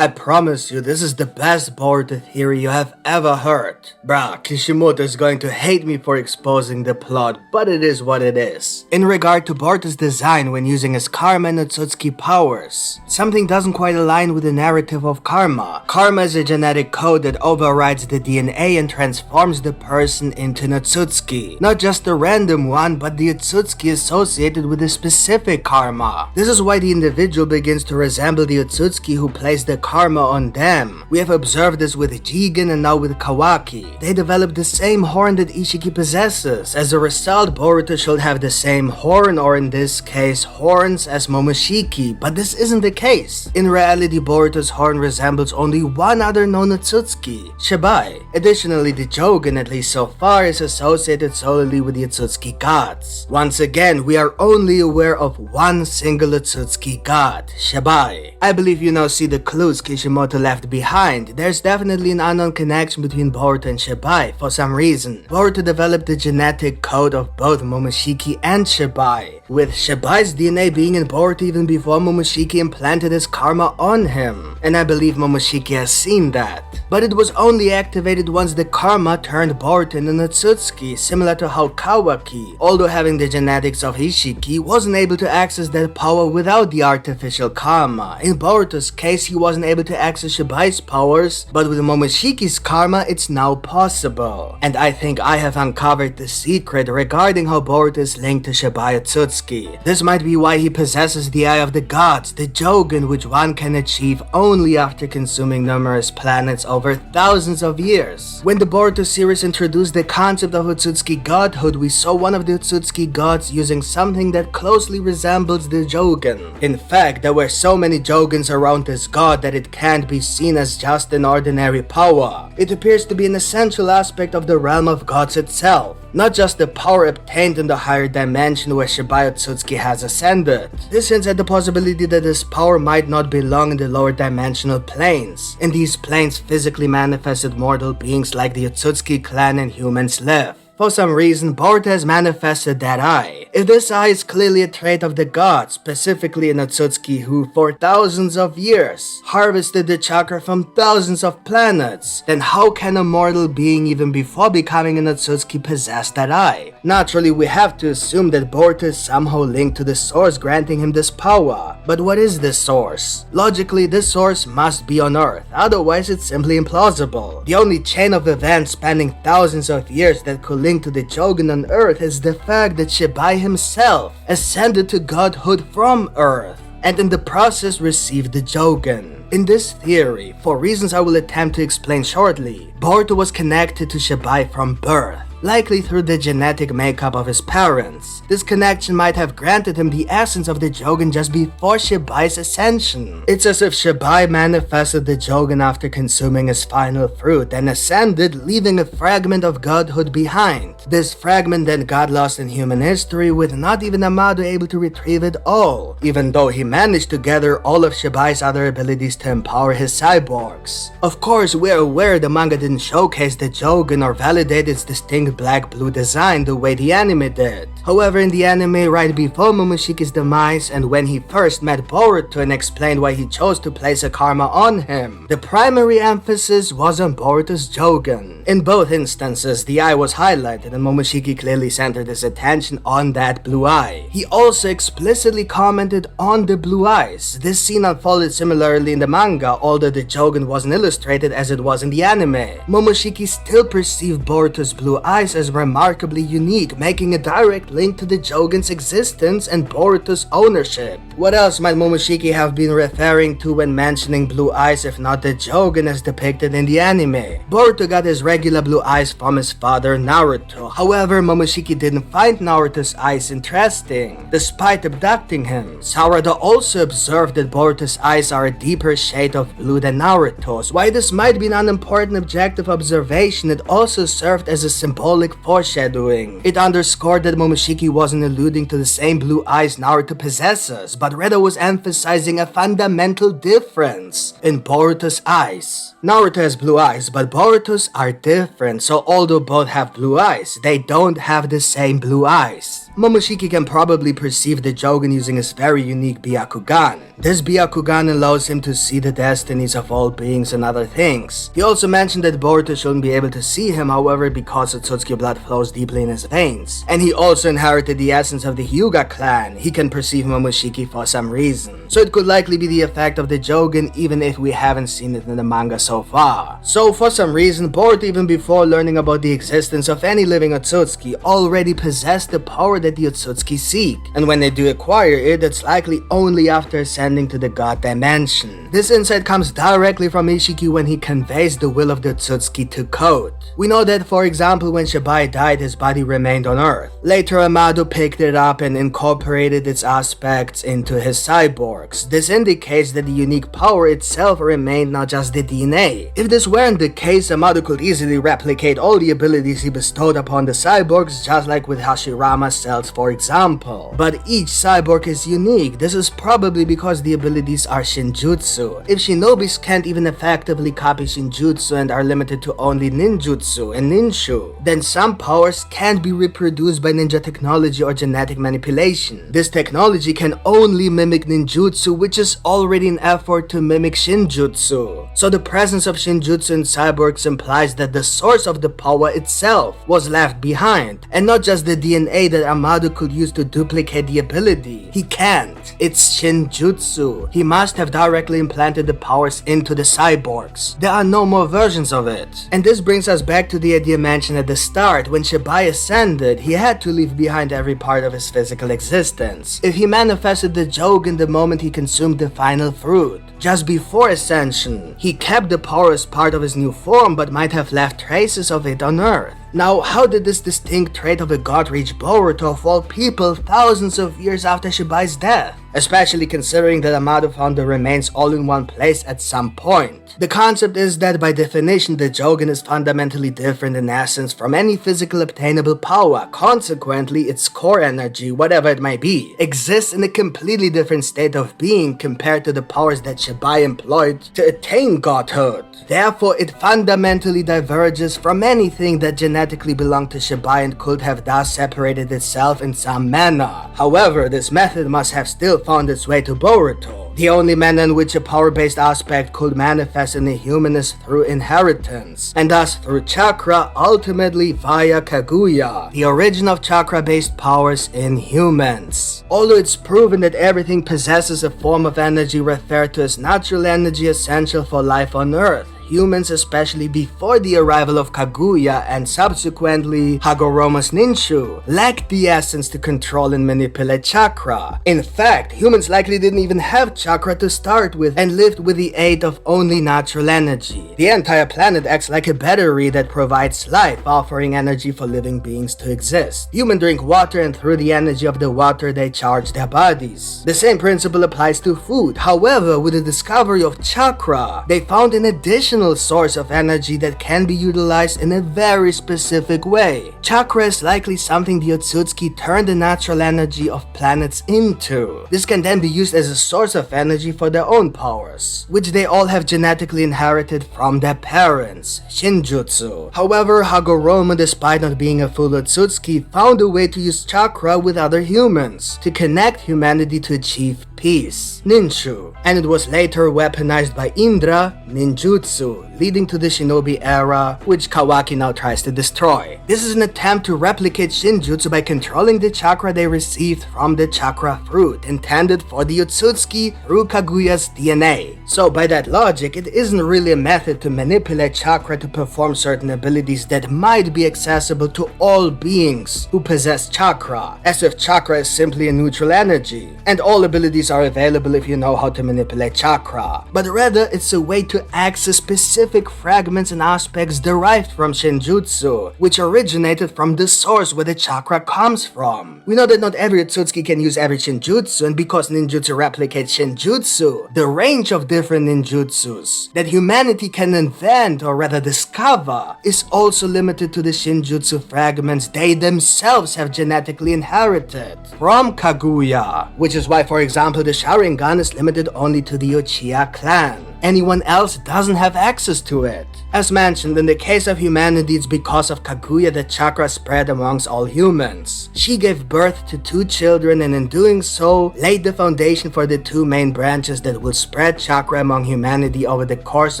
I promise you, this is the best Boruto theory you have ever heard. Bruh, Kishimoto is going to hate me for exposing the plot, but it is what it is. In regard to Boruto's design when using his karma and Otsutsuki powers, something doesn't quite align with the narrative of karma. Karma is a genetic code that overrides the DNA and transforms the person into an Otsutsuki. Not just a random one, but the Otsutsuki associated with a specific karma. This is why the individual begins to resemble the Otsutsuki who placed the karma on them. We have observed this with Jogan and now with Kawaki. They develop the same horn that Ishiki possesses. As a result, Boruto should have the same horn, or in this case, horns, as Momoshiki, but this isn't the case. In reality, Boruto's horn resembles only one other known Otsutsuki, Shibai. Additionally, the Jogan, at least so far, is associated solely with the Otsutsuki gods. Once again, we are only aware of one single Otsutsuki god, Shibai. I believe you now see the clues Kishimoto left behind. There's definitely an unknown connection between Boruto and Shibai for some reason. Boruto developed the genetic code of both Momoshiki and Shibai, with Shibai's DNA being in Boruto even before Momoshiki implanted his karma on him. And I believe Momoshiki has seen that. But it was only activated once the karma turned Boruto into an Otsutsuki, similar to how Kawaki, although having the genetics of Ishiki, wasn't able to access that power without the artificial karma. In Boruto's case, he wasn't able to access Shibai's powers, but with Momoshiki's karma, it's now possible. And I think I have uncovered the secret regarding how Boruto is linked to Shibai Otsutsuki. This might be why he possesses the Eye of the Gods, the Jogan, which one can achieve only after consuming numerous planets over thousands of years. When the Boruto series introduced the concept of Otsutsuki godhood, we saw one of the Otsutsuki gods using something that closely resembles the Jogan. In fact, there were so many Jogans around this god that it can't be seen as just an ordinary power. It appears to be an essential aspect of the realm of gods itself, not just the power obtained in the higher dimension where Shibai Otsutsuki has ascended. This hints at the possibility that this power might not belong in the lower dimensional planes. In these planes, physically manifested mortal beings like the Otsutsuki clan and humans live. For some reason, Boruto has manifested that eye. If this eye is clearly a trait of the gods, specifically an Otsutsuki who, for thousands of years, harvested the chakra from thousands of planets, then how can a mortal being even before becoming an Otsutsuki possess that eye? Naturally, we have to assume that Boruto is somehow linked to the source granting him this power. But what is this source? Logically, this source must be on Earth, otherwise it's simply implausible. The only chain of events spanning thousands of years that could link to the Jogan on Earth is the fact that Shibai himself ascended to godhood from Earth, and in the process received the Jogan. In this theory, for reasons I will attempt to explain shortly, Boruto was connected to Shibai from birth, likely through the genetic makeup of his parents. This connection might have granted him the essence of the Jogan just before Shibai's ascension. It's as if Shibai manifested the Jogan after consuming his final fruit and ascended, leaving a fragment of godhood behind. This fragment then got lost in human history, with not even Amado able to retrieve it all, even though he managed to gather all of Shibai's other abilities to empower his cyborgs. Of course, we're aware the manga didn't showcase the Jogan or validate its distinct black-blue design the way the anime did. However, in the anime, right before Momoshiki's demise and when he first met Boruto and explained why he chose to place a karma on him, the primary emphasis was on Boruto's Jogan. In both instances, the eye was highlighted and Momoshiki clearly centered his attention on that blue eye. He also explicitly commented on the blue eyes. This scene unfolded similarly in the manga, although the Jogan wasn't illustrated as it was in the anime. Momoshiki still perceived Boruto's blue eyes as remarkably unique, making a direct link to the Jogan's existence and Boruto's ownership. What else might Momoshiki have been referring to when mentioning blue eyes if not the Jogan as depicted in the anime? Boruto got his regular blue eyes from his father Naruto. However, Momoshiki didn't find Naruto's eyes interesting. Despite abducting him, Sarada also observed that Boruto's eyes are a deeper shade of blue than Naruto's. While this might be an unimportant objective observation, it also served as a symbolic foreshadowing. It underscored that Momoshiki wasn't alluding to the same blue eyes Naruto possesses, but rather was emphasizing a fundamental difference in Boruto's eyes. Naruto has blue eyes, but Boruto's are different, so although both have blue eyes, they don't have the same blue eyes. Momoshiki can probably perceive the Jogan using his very unique Byakugan. This Byakugan allows him to see the destinies of all beings and other things. He also mentioned that Boruto shouldn't be able to see him, however, because Otsutsuki blood flows deeply in his veins. And he also inherited the essence of the Hyuga clan. He can perceive Momoshiki for some reason. So it could likely be the effect of the Jogan, even if we haven't seen it in the manga so far. So for some reason, Boruto, even before learning about the existence of any living Otsutsuki, already possessed the power that the Otsutsuki seek. And when they do acquire it, it's likely only after ascending to the God dimension. This insight comes directly from Ishiki when he conveys the will of the Otsutsuki to Code. We know that, for example, when Shibai died, his body remained on Earth. Later, Amado picked it up and incorporated its aspects into his cyborgs. This indicates that the unique power itself remained, not just the DNA. If this weren't the case, Amado could easily replicate all the abilities he bestowed upon the cyborgs, just like with Hashirama's cells, for example. But each cyborg is unique. This is probably because the abilities are Shinjutsu. If shinobis can't even effectively copy Shinjutsu and are limited to only ninjutsu and ninshu, then some powers can't be reproduced by ninja technology or genetic manipulation. This technology can only mimic ninjutsu, which is already an effort to mimic Shinjutsu. So the presence of Shinjutsu in cyborgs implies that the source of the power itself was left behind, and not just the DNA that Amado could use to duplicate the ability. He can't. It's Shinjutsu. He must have directly implanted the powers into the cyborgs. There are no more versions of it. And this brings us back to the idea mentioned at the start. When Shibai ascended, he had to leave behind every part of his physical existence. If he manifested the Jogan the moment he consumed the final fruit, just before ascension, he kept the power as part of his new form but might have left traces of it on Earth. Now, how did this distinct trait of a god reach Boruto of all people thousands of years after Shibai's death? Especially considering that Amado found the remains all in one place at some point. The concept is that by definition the Jogan is fundamentally different in essence from any physical obtainable power. Consequently, its core energy, whatever it might be, exists in a completely different state of being compared to the powers that Shibai employed to attain godhood. Therefore, it fundamentally diverges from anything that genetically belonged to Shibai and could have thus separated itself in some manner. However, this method must have still found its way to Boruto. The only manner in which a power-based aspect could manifest in a human is through inheritance, and thus through chakra, ultimately via Kaguya, the origin of chakra-based powers in humans. Although it's proven that everything possesses a form of energy referred to as natural energy essential for life on Earth, humans, especially before the arrival of Kaguya and subsequently Hagoromo's Ninshu, lacked the essence to control and manipulate chakra. In fact, humans likely didn't even have chakra to start with and lived with the aid of only natural energy. The entire planet acts like a battery that provides life, offering energy for living beings to exist. Humans drink water, and through the energy of the water they charge their bodies. The same principle applies to food. However, with the discovery of chakra, they found an additional source of energy that can be utilized in a very specific way. Chakra is likely something the Otsutsuki turned the natural energy of planets into. This can then be used as a source of energy for their own powers, which they all have genetically inherited from their parents, Shinjutsu. However, Hagoromo, despite not being a full Otsutsuki, found a way to use chakra with other humans to connect humanity to achieve peace, Ninshu, and it was later weaponized by Indra, ninjutsu, leading to the shinobi era, which Kawaki now tries to destroy. This is an attempt to replicate Shinjutsu by controlling the chakra they received from the chakra fruit, intended for the Otsutsuki through Kaguya's DNA. So by that logic, it isn't really a method to manipulate chakra to perform certain abilities that might be accessible to all beings who possess chakra, as if chakra is simply a neutral energy, and all abilities are available if you know how to manipulate chakra. But rather, it's a way to access specific fragments and aspects derived from Shinjutsu, which originated from the source where the chakra comes from. We know that not every Otsutsuki can use every Shinjutsu, and because ninjutsu replicates Shinjutsu, the range of different ninjutsus that humanity can invent or rather discover is also limited to the Shinjutsu fragments they themselves have genetically inherited from Kaguya, which is why, for example, the Sharingan is limited only to the Uchiha clan. Anyone else doesn't have access to it. As mentioned, in the case of humanity, it's because of Kaguya that chakra spread amongst all humans. She gave birth to 2 children and in doing so, laid the foundation for the 2 main branches that will spread chakra among humanity over the course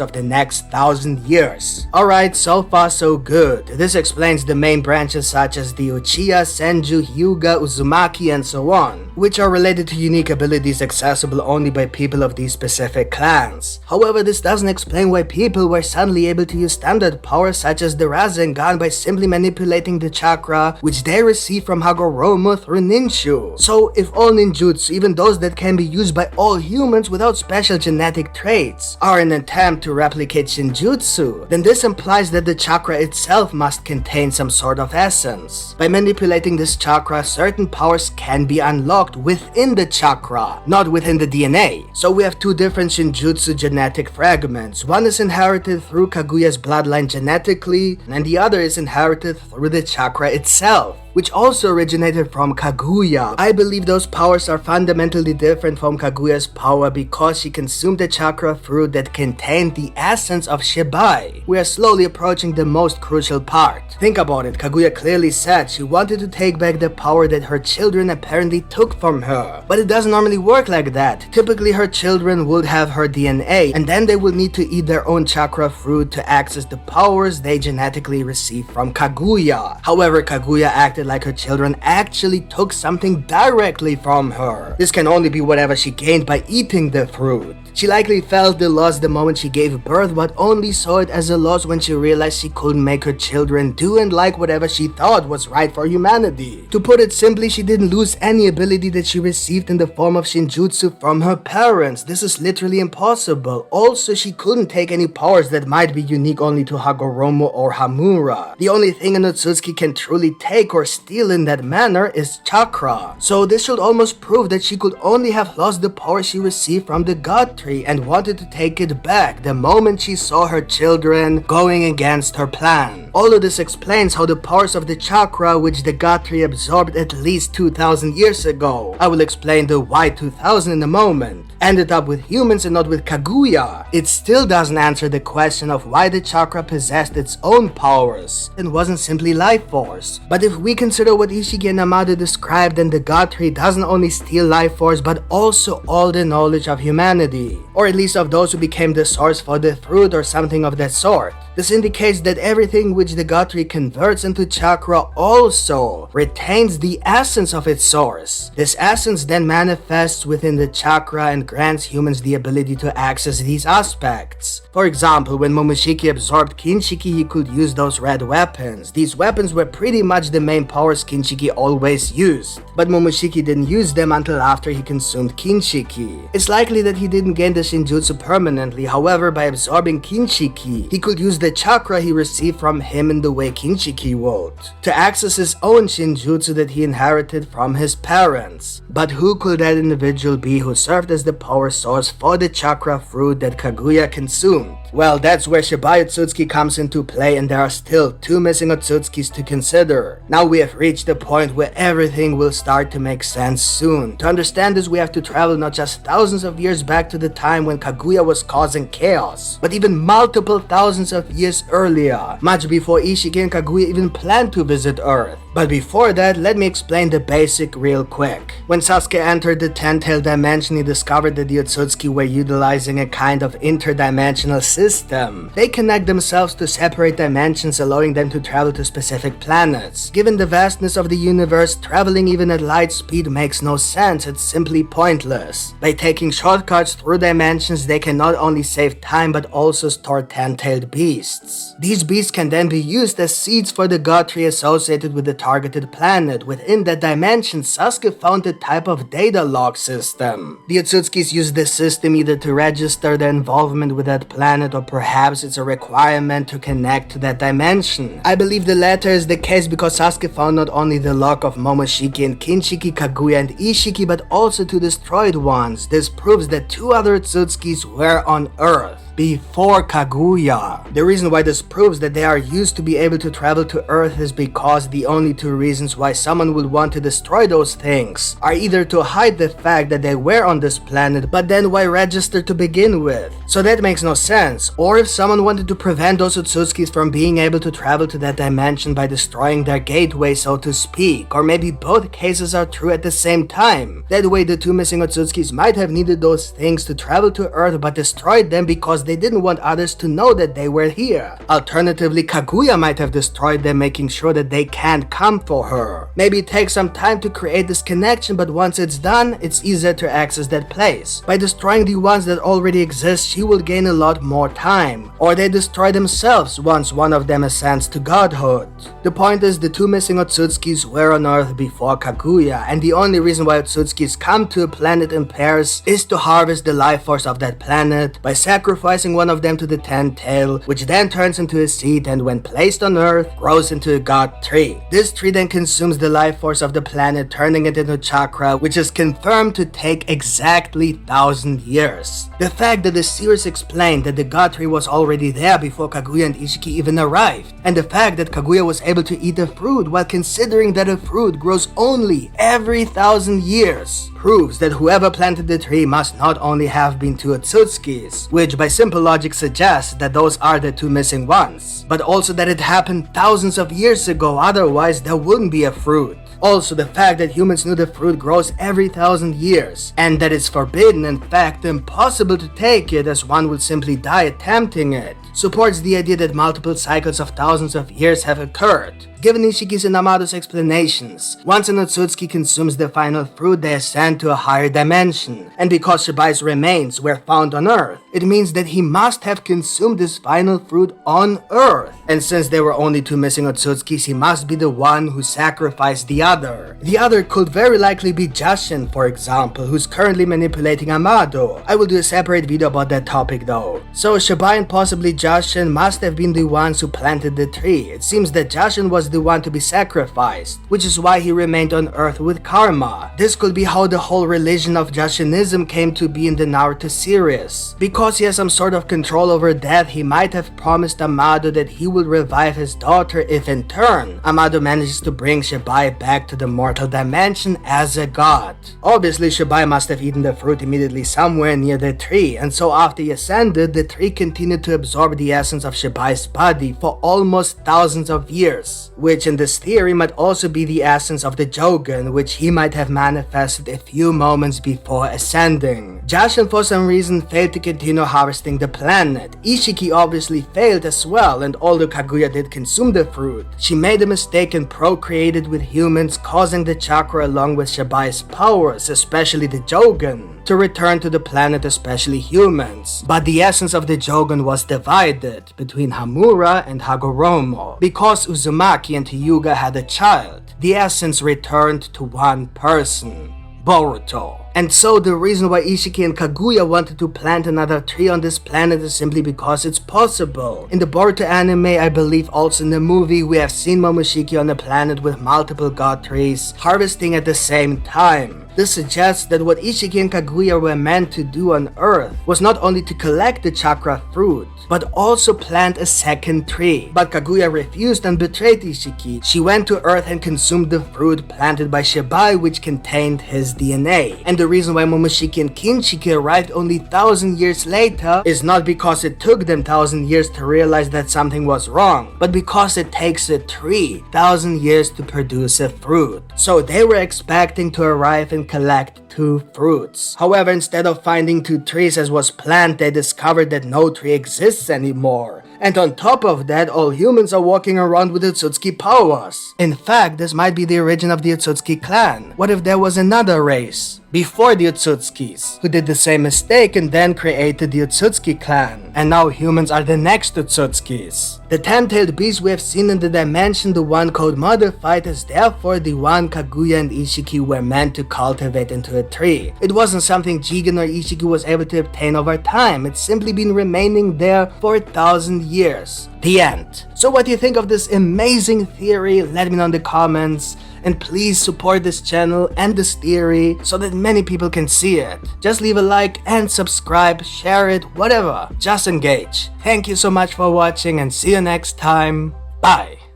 of the next 1,000 years. Alright, so far so good. This explains the main branches such as the Uchiha, Senju, Hyuga, Uzumaki, and so on, which are related to unique abilities accessible only by people of these specific clans. However, this doesn't explain why people were suddenly able to use standard powers such as the Rasengan by simply manipulating the chakra, which they receive from Hagoromo through ninju. So, if all ninjutsu, even those that can be used by all humans without special genetic traits, are an attempt to replicate Shinjutsu, then this implies that the chakra itself must contain some sort of essence. By manipulating this chakra, certain powers can be unlocked within the chakra, not within the DNA. So we have 2 different Shinjutsu genetic fragments. One is inherited through Kaguya's bloodline genetically, and the other is inherited through the chakra itself, which also originated from Kaguya. I believe those powers are fundamentally different from Kaguya's power because she consumed the chakra fruit that contained the essence of Shibai. We are slowly approaching the most crucial part. Think about it, Kaguya clearly said she wanted to take back the power that her children apparently took from her. But it doesn't normally work like that. Typically her children would have her DNA and then they will need to eat their own chakra fruit to access the powers they genetically received from Kaguya. However, Kaguya acted like her children actually took something directly from her. This can only be whatever she gained by eating the fruit. She likely felt the loss the moment she gave birth, but only saw it as a loss when she realized she couldn't make her children do and like whatever she thought was right for humanity. To put it simply, she didn't lose any ability that she received in the form of Shinjutsu from her parents. This is literally impossible. Also, she couldn't take any powers that might be unique only to Hagoromo or Hamura. The only thing an Otsutsuki can truly take or steal in that manner is chakra. So this should almost prove that she could only have lost the power she received from the God Tree and wanted to take it back the moment she saw her children going against her plan. All of this explains how the powers of the chakra, which the God Tree absorbed at least 2,000 years ago, I will explain the why 2000 in a moment, ended up with humans and not with Kaguya. It still doesn't answer the question of why the chakra possessed its own powers and wasn't simply life force. But if we consider what Ishiki and Amado described, then the God Tree doesn't only steal life force but also all the knowledge of humanity, or at least of those who became the source for the fruit or something of that sort. This indicates that everything which the God Tree converts into chakra also retains the essence of its source. This essence then manifests within the chakra and grants humans the ability to access these aspects. For example, when Momoshiki absorbed Kinshiki, he could use those red weapons. These weapons were pretty much the main powers Kinshiki always used, but Momoshiki didn't use them until after he consumed Kinshiki. It's likely that he didn't gain the Shinjutsu permanently, however, by absorbing Kinshiki, he could use the chakra he received from him in the way Kinshiki would, to access his own Shinjutsu that he inherited from his parents. But who could that individual be who served as the power source for the chakra fruit that Kaguya consumed? Well, that's where Shibai Otsutsuki comes into play, and there are still 2 missing Otsutsukis to consider. Now we have reached the point where everything will start to make sense soon. To understand this, we have to travel not just thousands of years back to the time when Kaguya was causing chaos, but even multiple thousands of years earlier, much before Ishiki and Kaguya even planned to visit Earth. But before that, let me explain the basic real quick. When Sasuke entered the 10-tailed dimension, he discovered that the Otsutsuki were utilizing a kind of interdimensional system. They connect themselves to separate dimensions, allowing them to travel to specific planets. Given the vastness of the universe, traveling even at light speed makes no sense, it's simply pointless. By taking shortcuts through dimensions, they can not only save time but also store 10-tailed beasts. These beasts can then be used as seeds for the God Tree associated with the targeted planet. Within that dimension, Sasuke found a type of data log system. The Otsutsukis use this system either to register their involvement with that planet, or perhaps it's a requirement to connect to that dimension. I believe the latter is the case because Sasuke found not only the log of Momoshiki and Kinshiki, Kaguya and Ishiki, but also 2 destroyed ones. This proves that 2 other Otsutsukis were on Earth. before Kaguya. The reason why this proves that they are used to be able to travel to Earth is because the only two reasons why someone would want to destroy those things are either to hide the fact that they were on this planet, but then why register to begin with? So that makes no sense. Or if someone wanted to prevent those Otsutsukis from being able to travel to that dimension by destroying their gateway, so to speak, or maybe both cases are true at the same time. That way the two missing Otsutskis might have needed those things to travel to Earth but destroyed them because they didn't want others to know that they were here. Alternatively, Kaguya might have destroyed them, making sure that they can't come for her. Maybe it takes some time to create this connection, but once it's done, it's easier to access that place. By destroying the ones that already exist, she will gain a lot more time. Or they destroy themselves once one of them ascends to godhood. The point is, the two missing Otsutskis were on Earth before Kaguya, and the only reason why Otsutskis come to a planet in pairs is to harvest the life force of that planet by sacrificing one of them to the 10-tail, which then turns into a seed and when placed on Earth, grows into a god tree. This tree then consumes the life force of the planet, turning it into chakra, which is confirmed to take exactly 1,000 years. The fact that the series explained that the god tree was already there before Kaguya and Ishiki even arrived, and the fact that Kaguya was able to eat the fruit while considering that a fruit grows only every 1,000 years, proves that whoever planted the tree must not only have been two Otsutskis, which by simple logic suggests that those are the two missing ones, but also that it happened thousands of years ago, otherwise there wouldn't be a fruit. Also, the fact that humans knew the fruit grows every 1,000 years, and that it's forbidden, in fact impossible to take it as one would simply die attempting it, supports the idea that multiple cycles of thousands of years have occurred. Given Ishiki's and Amado's explanations, once an Otsutsuki consumes the final fruit, they ascend to a higher dimension, and because Shibai's remains were found on Earth, it means that he must have consumed this final fruit on Earth. And since there were only two missing Otsutsukis, he must be the one who sacrificed the other. The other could very likely be Jashin, for example, who's currently manipulating Amado. I will do a separate video about that topic though. So Shibai and possibly Jashin must have been the ones who planted the tree. It seems that Jashin was the one to be sacrificed, which is why he remained on Earth with karma. This could be how the whole religion of Jashinism came to be in the Naruto series. Because he has some sort of control over death, he might have promised Amado that he will revive his daughter if in turn Amado manages to bring Shibai back to the mortal dimension as a god. Obviously, Shibai must have eaten the fruit immediately somewhere near the tree, and so after he ascended, the tree continued to absorb the essence of Shibai's body for almost thousands of years, which in this theory might also be the essence of the Jogan, which he might have manifested a few moments before ascending. Jashin for some reason failed to continue harvesting the planet. Ishiki obviously failed as well, and although Kaguya did consume the fruit, she made a mistake and procreated with humans, causing the chakra along with Shibai's powers, especially the Jogan, to return to the planet, especially humans. But the essence of the Jogan was divided between Hamura and Hagoromo. Because Uzumaki and Hyuga had a child, the essence returned to one person, Boruto. And so the reason why Ishiki and Kaguya wanted to plant another tree on this planet is simply because it's possible. In the Boruto anime, I believe also in the movie, we have seen Momoshiki on a planet with multiple god trees harvesting at the same time. This suggests that what Ishiki and Kaguya were meant to do on Earth was not only to collect the chakra fruit, but also plant a second tree. But Kaguya refused and betrayed Ishiki. She went to Earth and consumed the fruit planted by Shibai, which contained his DNA. And the reason why Momoshiki and Kinshiki arrived only 1,000 years later is not because it took them 1,000 years to realize that something was wrong, but because it takes a tree 1,000 years to produce a fruit. So they were expecting to arrive and collect two fruits. However, instead of finding two trees as was planned, they discovered that no tree exists anymore. And on top of that, all humans are walking around with Otsutsuki powers. In fact, this might be the origin of the Otsutsuki clan. What if there was another race before the Otsutskis who did the same mistake and then created the Otsutsuki clan, and now humans are the next Otsutskis? The 10-tailed beast we have seen in the dimension, the one called Modified, is therefore the one Kaguya and Ishiki were meant to cultivate into a tree. It wasn't something Jigen or Ishiki was able to obtain over time, it's simply been remaining there for 1,000 years. The end. So what do you think of this amazing theory? Let me know in the comments. and please support this channel and this theory so that many people can see it. Just leave a like and subscribe, share it, whatever. Just engage. Thank you so much for watching and see you next time. Bye!